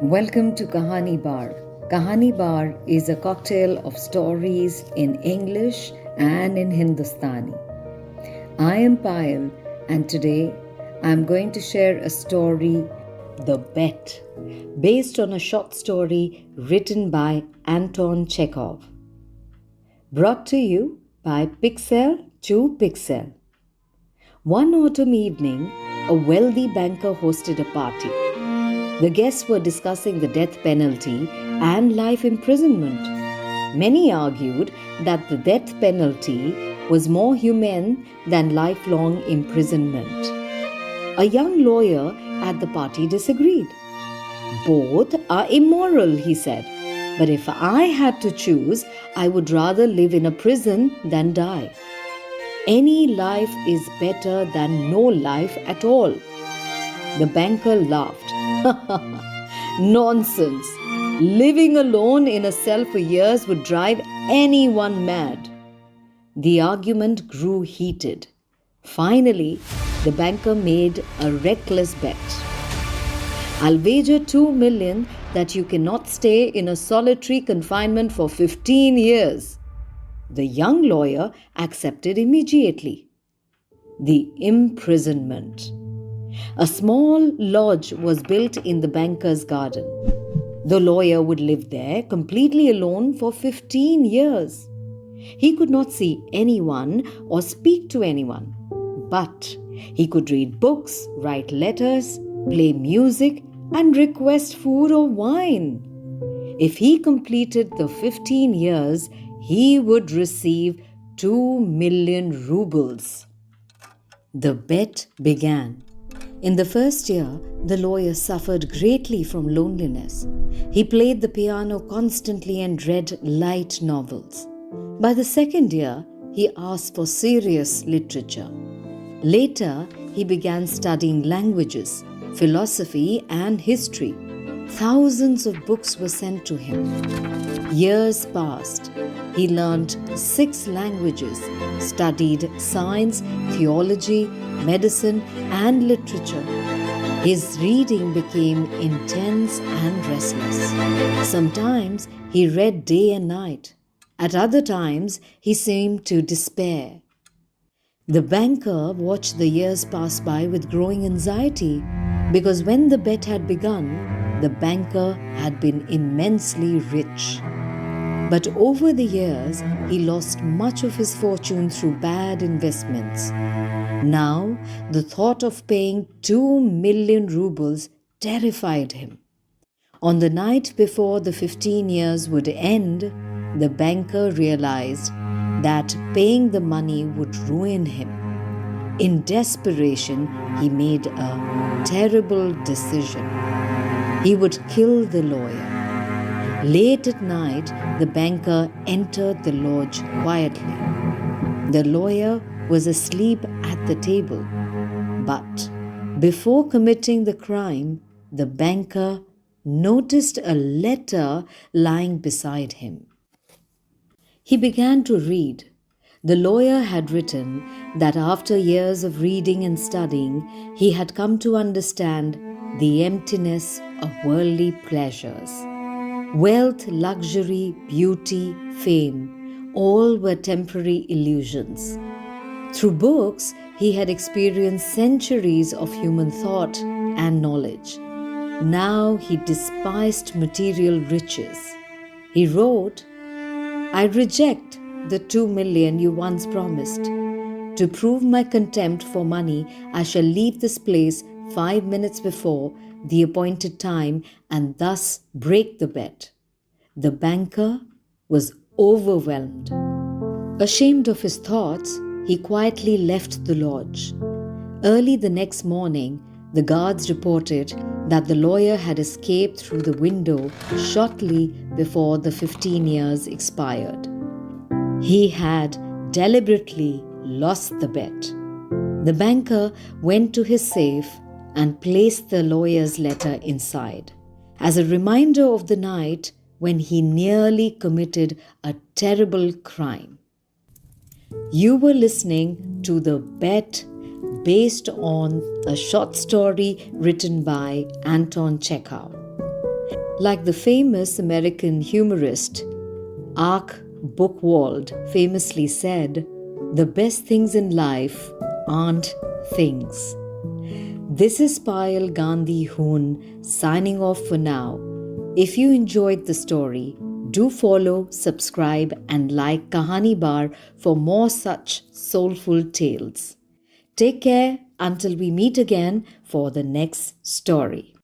Welcome to Kahani Bar. Kahani Bar is a cocktail of stories in English and in Hindustani. I am Payal and today I am going to share a story, The Bet, based on a short story written by Anton Chekhov. Brought to you by Pixel to Pixel. One autumn evening, a wealthy banker hosted a party. The guests were discussing the death penalty and life imprisonment. Many argued that the death penalty was more humane than lifelong imprisonment. A young lawyer at the party disagreed. Both are immoral, he said. But if I had to choose, I would rather live in a prison than die. Any life is better than no life at all. The banker laughed. Nonsense! Living alone in a cell for years would drive anyone mad. The argument grew heated. Finally, the banker made a reckless bet. I'll wager 2 million that you cannot stay in a solitary confinement for 15 years. The young lawyer accepted immediately. The imprisonment. A small lodge was built in the banker's garden. The lawyer would live there completely alone for 15 years. He could not see anyone or speak to anyone, but he could read books, write letters, play music, and request food or wine. If he completed the 15 years, he would receive 2 million roubles. The bet began. In the first year, the lawyer suffered greatly from loneliness. He played the piano constantly and read light novels. By the second year, he asked for serious literature. Later, he began studying languages, philosophy, and history. Thousands of books were sent to him. Years passed. He learned 6 languages, studied science, theology, medicine, and literature. His reading became intense and restless. Sometimes he read day and night. At other times, he seemed to despair. The banker watched the years pass by with growing anxiety because when the bet had begun, the banker had been immensely rich. But over the years, he lost much of his fortune through bad investments. Now, the thought of paying 2 million roubles terrified him. On the night before the 15 years would end, the banker realized that paying the money would ruin him. In desperation, he made a terrible decision. He would kill the lawyer. Late at night, the banker entered the lodge quietly. The lawyer was asleep at the table. But before committing the crime, the banker noticed a letter lying beside him. He began to read. The lawyer had written that after years of reading and studying, he had come to understand the emptiness of worldly pleasures. Wealth, luxury, beauty, fame, all were temporary illusions. Through books, he had experienced centuries of human thought and knowledge. Now he despised material riches. He wrote, I reject the 2 million you once promised. To prove my contempt for money, I shall leave this place 5 minutes before the appointed time and thus break the bet. The banker was overwhelmed. Ashamed of his thoughts, he quietly left the lodge. Early the next morning, the guards reported that the lawyer had escaped through the window shortly before the 15 years expired. He had deliberately lost the bet. The banker went to his safe and placed the lawyer's letter inside, as a reminder of the night when he nearly committed a terrible crime. You were listening to The Bet, based on a short story written by Anton Chekhov. Like the famous American humorist Ark Buchwald famously said, "The best things in life aren't things." This is Payal Gandhi Hoon signing off for now. If you enjoyed the story, do follow, subscribe, and like Kahani Bar for more such soulful tales. Take care until we meet again for the next story.